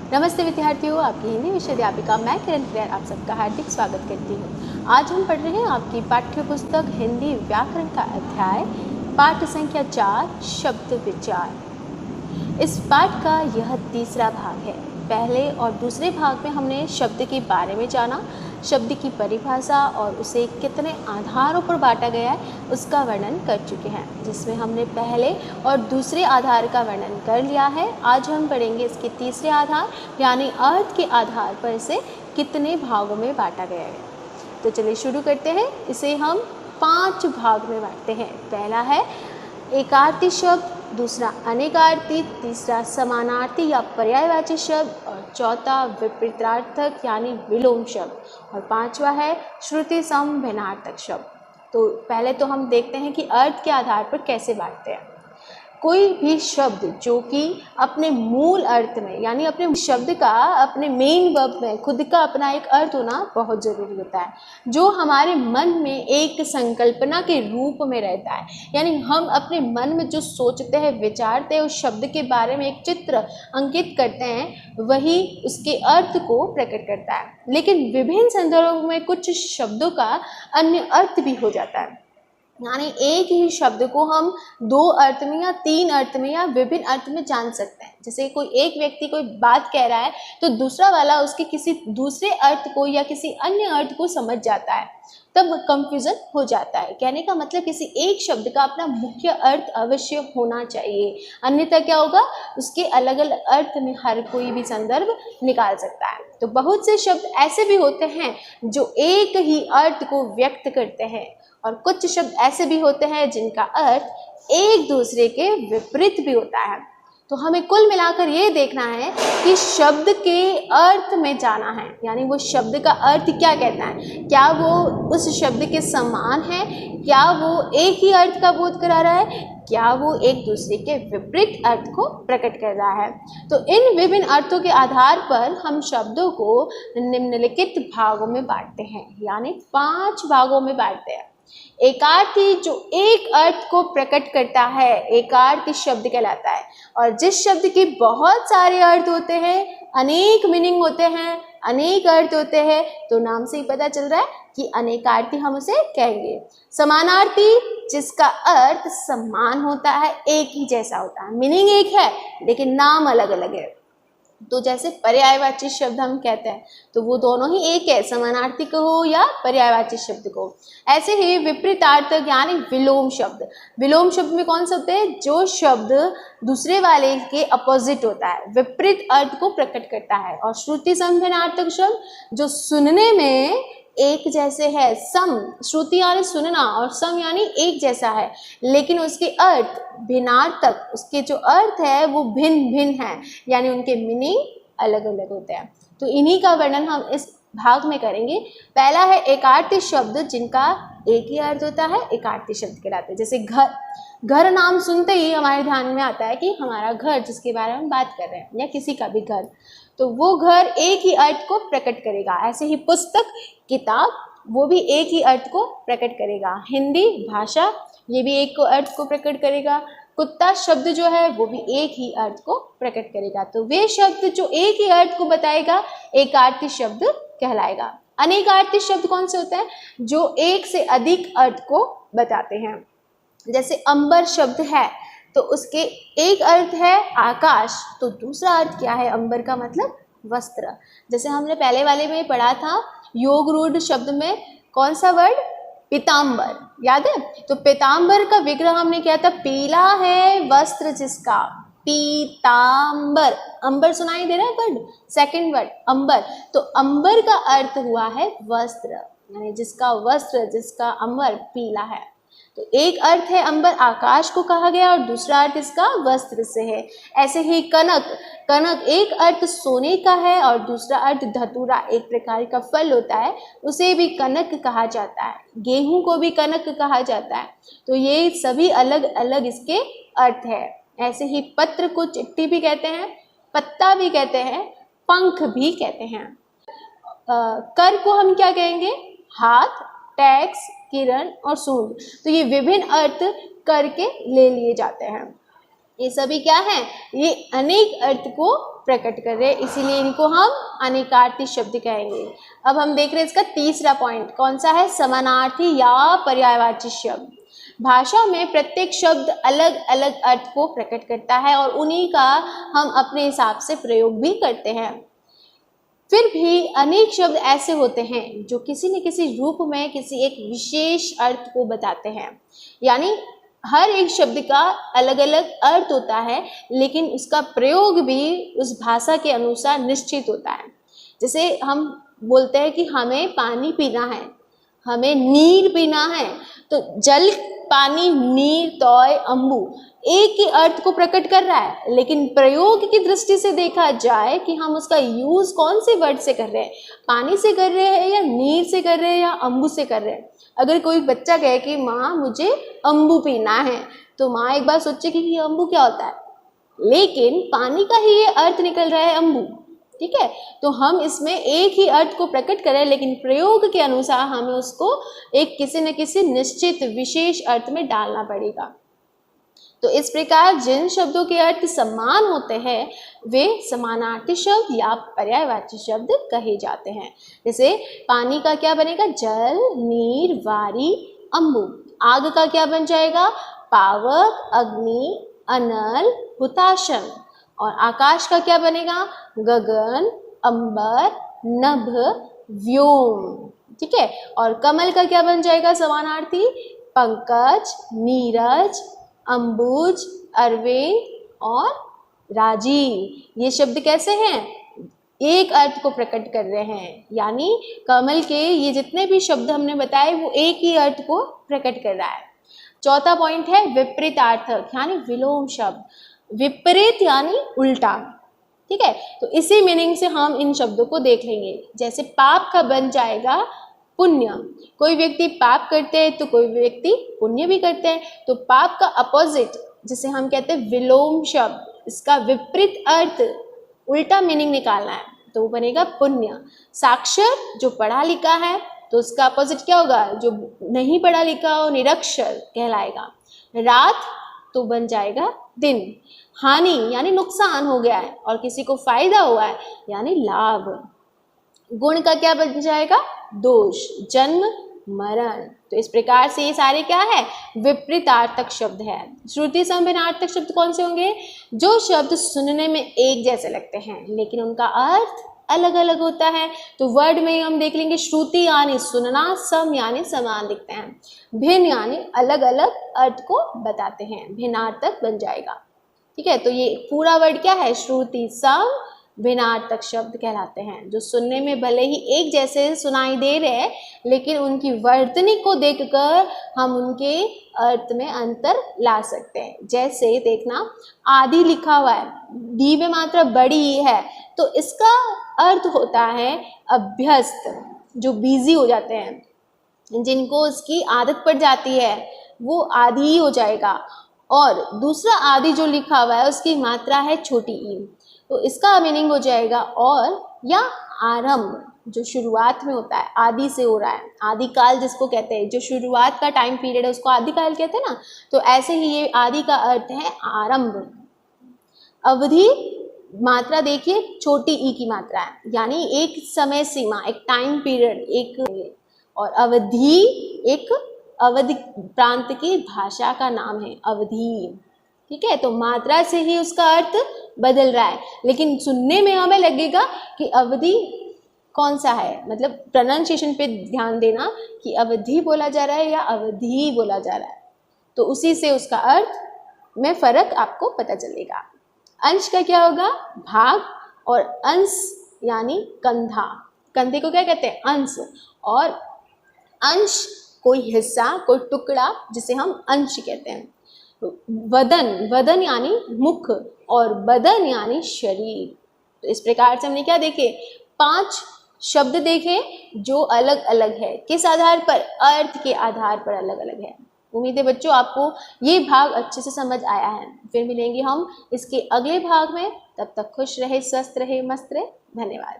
नमस्ते विद्यार्थियों, आपकी हिंदी विषय अध्यापिका मैं किरण प्रियर आप सबका हार्दिक स्वागत करती हूँ। आज हम पढ़ रहे हैं आपकी पाठ्य पुस्तक हिंदी व्याकरण का अध्याय पाठ संख्या 4 शब्द विचार। इस पाठ का यह तीसरा भाग है। पहले और दूसरे भाग में हमने शब्द के बारे में जाना, शब्द की परिभाषा और उसे कितने आधारों पर बांटा गया है उसका वर्णन कर चुके हैं, जिसमें हमने पहले और दूसरे आधार का वर्णन कर लिया है। आज हम पढ़ेंगे इसके तीसरे आधार यानी अर्थ के आधार पर इसे कितने भागों में बांटा गया है। तो चलिए शुरू करते हैं। इसे हम 5 भाग में बांटते हैं। पहला है एकार्थी शब्द, दूसरा अनेकार्थी, तीसरा समानार्थी या पर्यायवाची शब्द और चौथा विपरीतार्थक यानी विलोम शब्द और पांचवा है श्रुति सम भिन्नार्थक शब्द। तो पहले तो हम देखते हैं कि अर्थ के आधार पर कैसे बांटते हैं। कोई भी शब्द जो कि अपने मूल अर्थ में यानी अपने शब्द का अपने मेन वर्ब में खुद का अपना एक अर्थ होना बहुत ज़रूरी होता है, जो हमारे मन में एक संकल्पना के रूप में रहता है। यानी हम अपने मन में जो सोचते हैं, विचारते हैं, उस शब्द के बारे में एक चित्र अंकित करते हैं, वही उसके अर्थ को प्रकट करता है। लेकिन विभिन्न संदर्भों में कुछ शब्दों का अन्य अर्थ भी हो जाता है। यानी एक ही शब्द को हम 2 अर्थ में या 3 अर्थ में या विभिन्न अर्थ में जान सकते हैं। जैसे कोई एक व्यक्ति कोई बात कह रहा है तो दूसरा वाला उसके किसी दूसरे अर्थ को या किसी अन्य अर्थ को समझ जाता है, तब कंफ्यूजन हो जाता है। कहने का मतलब किसी एक शब्द का अपना मुख्य अर्थ अवश्य होना चाहिए, अन्यथा क्या होगा, उसके अलग अलग अर्थ में हर कोई भी संदर्भ निकाल सकता है। तो बहुत से शब्द ऐसे भी होते हैं जो एक ही अर्थ को व्यक्त करते हैं और कुछ शब्द ऐसे भी होते हैं जिनका अर्थ एक दूसरे के विपरीत भी होता है। तो हमें कुल मिलाकर ये देखना है कि शब्द के अर्थ में जाना है, यानी वो शब्द का अर्थ क्या कहता है, क्या वो उस शब्द के समान है, क्या वो एक ही अर्थ का बोध करा रहा है, क्या वो एक दूसरे के विपरीत अर्थ को प्रकट कर रहा है। तो इन विभिन्न अर्थों के आधार पर हम शब्दों को निम्नलिखित भागों में बांटते हैं, यानी 5 भागों में बांटते हैं। एकार्थी जो एक अर्थ को प्रकट करता है एकार्थी शब्द कहलाता है, और जिस शब्द के बहुत सारे अर्थ होते हैं, अनेक मीनिंग होते हैं, अनेक अर्थ होते हैं, तो नाम से ही पता चल रहा है कि अनेकार्थी हम उसे कहेंगे। समानार्थी जिसका अर्थ समान होता है, एक ही जैसा होता है, मीनिंग एक है लेकिन नाम अलग अलग है। तो जैसे पर्यायवाची शब्द हम कहते हैं तो वो दोनों ही एक है, समानार्थी को हो या पर्यायवाची शब्द को। ऐसे ही विपरीतार्थक यानी विलोम शब्द। विलोम शब्द में कौन सा होता है, जो शब्द दूसरे वाले के अपोजिट होता है, विपरीत अर्थ को प्रकट करता है। और श्रुति सम भिन्नार्थक शब्द जो सुनने में एक जैसे है, सम श्रुति यानी सुनना और सम यानी एक जैसा है, लेकिन उसके अर्थ भिन्नार्थक, उसके जो अर्थ है वो भिन्न भिन्न है, यानी उनके मीनिंग अलग अलग होते हैं। तो इन्हीं का वर्णन हम इस भाग में करेंगे। पहला है एकार्थी शब्द जिनका एक ही अर्थ होता है, एकार्थी शब्द कहलाते हैं। जैसे घर, घर नाम सुनते ही हमारे ध्यान में आता है कि हमारा घर जिसके बारे में हम बात कर रहे हैं या किसी का भी घर, तो वो घर एक ही अर्थ को प्रकट करेगा। ऐसे ही पुस्तक, किताब, वो भी एक ही अर्थ को प्रकट करेगा। हिंदी भाषा, ये भी एक अर्थ को प्रकट करेगा। कुत्ता शब्द जो है वो भी एक ही अर्थ को प्रकट करेगा। तो वे शब्द जो एक ही अर्थ को बताएगा एकार्थी शब्द कहलाएगा। अनेकार्थी शब्द कौन से होते हैं, जो एक से अधिक अर्थ को बताते हैं। जैसे अंबर शब्द है तो उसके एक अर्थ है आकाश, तो दूसरा अर्थ क्या है, अंबर का मतलब वस्त्र। जैसे हमने पहले वाले में पढ़ा था योग रूढ़ शब्द में कौन सा वर्ड, पीतांबर, याद है। तो पीतांबर का विग्रह हमने किया था, पीला है वस्त्र जिसका, पीतांबर। अंबर सुनाई दे रहा है वर्ड, सेकंड वर्ड अंबर। तो अंबर का अर्थ हुआ है वस्त्र, यानी जिसका वस्त्र, जिसका अंबर पीला है। तो एक अर्थ है अंबर, आकाश को कहा गया, और दूसरा अर्थ इसका वस्त्र से है। ऐसे ही कनक, कनक एक अर्थ सोने का है और दूसरा अर्थ धतूरा, एक प्रकार का फल होता है, उसे भी कनक कहा जाता है। गेहूं को भी कनक कहा जाता है। तो ये सभी अलग अलग इसके अर्थ है। ऐसे ही पत्र को चिट्ठी भी कहते हैं, पत्ता भी कहते हैं, पंख भी कहते हैं। कर को हम क्या कहेंगे, हाथ, टैक्स, किरण और सूंड। तो ये विभिन्न अर्थ करके ले लिए जाते हैं। ये सभी क्या है, ये अनेक अर्थ को प्रकट कर रहे हैं, इसीलिए इनको हम अनेकार्थी शब्द कहेंगे। अब हम देख रहे हैं इसका तीसरा पॉइंट कौन सा है, समानार्थी या पर्यायवाची शब्द। भाषा में प्रत्येक शब्द अलग अलग अर्थ को प्रकट करता है और उन्हीं का हम अपने हिसाब से प्रयोग भी करते हैं। फिर भी अनेक शब्द ऐसे होते हैं जो किसी न किसी रूप में किसी एक विशेष अर्थ को बताते हैं, यानी हर एक शब्द का अलग अलग अर्थ होता है, लेकिन उसका प्रयोग भी उस भाषा के अनुसार निश्चित होता है। जैसे हम बोलते हैं कि हमें पानी पीना है, हमें नीर पीना है, तो जल, पानी, नीर, तोय, अम्बु एक ही अर्थ को प्रकट कर रहा है, लेकिन प्रयोग की दृष्टि से देखा जाए कि हम उसका यूज कौन से वर्ड से कर रहे हैं, पानी से कर रहे हैं या नीर से कर रहे हैं या अम्बु से कर रहे हैं। अगर कोई बच्चा कहे कि माँ मुझे अम्बु पीना है, तो माँ एक बार सोचेगी कि अम्बु क्या होता है, लेकिन पानी का ही ये अर्थ निकल रहा है अम्बु, ठीक है। तो हम इसमें एक ही अर्थ को प्रकट करें, लेकिन प्रयोग के अनुसार हमें उसको एक किसी न किसी निश्चित विशेष अर्थ में डालना पड़ेगा। तो इस प्रकार जिन शब्दों के अर्थ समान होते हैं वे समानार्थी शब्द या पर्यायवाची शब्द कहे जाते हैं। जैसे पानी का क्या बनेगा, जल, नीर, वारी, अम्बु। आग का क्या बन जाएगा, पावक, अग्नि, अनल, हुताशन। और आकाश का क्या बनेगा, गगन, अंबर, नभ, व्योम, ठीक है। और कमल का क्या बन जाएगा समानार्थी, पंकज, नीरज, अंबुज, अरविंद और राजीव। ये शब्द कैसे हैं, एक अर्थ को प्रकट कर रहे हैं, यानी कमल के ये जितने भी शब्द हमने बताए वो एक ही अर्थ को प्रकट कर रहा है। चौथा पॉइंट है विपरीतार्थक यानी विलोम शब्द। विपरीत यानी उल्टा, ठीक है। तो इसी मीनिंग से हम इन शब्दों को देख लेंगे। जैसे पाप का बन जाएगा पुण्य। कोई व्यक्ति पाप करते हैं तो कोई व्यक्ति पुण्य भी करते हैं, तो पाप का अपोजिट जिसे हम कहते हैं विलोम शब्द, इसका विपरीत अर्थ, उल्टा मीनिंग निकालना है, तो वो बनेगा पुण्य। साक्षर जो पढ़ा लिखा है तो उसका अपोजिट क्या होगा, जो नहीं पढ़ा लिखा हो निरक्षर कहलाएगा। रात तो बन जाएगा दिन। हानि यानी नुकसान हो गया है और किसी को फायदा हुआ है यानी लाभ। गुण का क्या बन जाएगा, दोष, जन्म, मरण। तो इस प्रकार से ये सारे क्या है, विपरीतार्थक शब्द है। श्रुति समभिन्नार्थक शब्द कौन से होंगे, जो शब्द सुनने में एक जैसे लगते हैं लेकिन उनका अर्थ अलग अलग होता है। तो वर्ड में हम देख लेंगे, श्रुति यानी सुनना, सम यानी समान दिखते हैं, भिन्न यानी अलग अलग अर्थ को बताते हैं, भिन्नार्थक बन जाएगा, ठीक है। तो ये पूरा वर्ड क्या है, श्रुति सम भिन्नार्थक शब्द कहलाते हैं, जो सुनने में भले ही एक जैसे सुनाई दे रहे हैं लेकिन उनकी वर्तनी को देखकर हम उनके अर्थ में अंतर ला सकते हैं। जैसे देखना, आदि लिखा हुआ है, डी में मात्रा बड़ी है, तो इसका अर्थ होता है अभ्यस्त, जो बिजी हो जाते हैं, जिनको उसकी आदत पड़ जाती है वो आदि ही हो जाएगा। और दूसरा आदि जो लिखा हुआ है उसकी मात्रा है छोटी ई, तो इसका मीनिंग हो जाएगा और या आरंभ, जो शुरुआत में होता है, आदि से हो रहा है, आदिकाल जिसको कहते हैं, जो शुरुआत का टाइम पीरियड है उसको आदिकाल कहते हैं ना। तो ऐसे ही ये आदि का अर्थ है आरंभ। अवधि मात्रा देखिए छोटी ई की मात्रा है, यानी एक समय सीमा, एक टाइम पीरियड, एक। और अवधि एक अवधि प्रांत की भाषा का नाम है, अवधि, ठीक है। तो मात्रा से ही उसका अर्थ बदल रहा है, लेकिन सुनने में हमें लगेगा कि अवधि कौन सा है, मतलब प्रोनाउंसिएशन पे ध्यान देना कि अवधि बोला जा रहा है या अवधि बोला जा रहा है, तो उसी से उसका अर्थ में फर्क आपको पता चलेगा। अंश का क्या होगा, भाग, और अंश यानी कंधा। कंधे को क्या कहते हैं, अंश। और अंश कोई हिस्सा, कोई टुकड़ा, जिसे हम अंश कहते हैं। वदन, वदन यानी मुख, और बदन यानी शरीर। तो इस प्रकार से हमने क्या देखे, 5 शब्द देखे जो अलग अलग है, किस आधार पर, अर्थ के आधार पर अलग अलग है। उम्मीद है बच्चों आपको ये भाग अच्छे से समझ आया है। फिर मिलेंगे हम इसके अगले भाग में, तब तक खुश रहे, स्वस्थ रहे, मस्त रहे। धन्यवाद।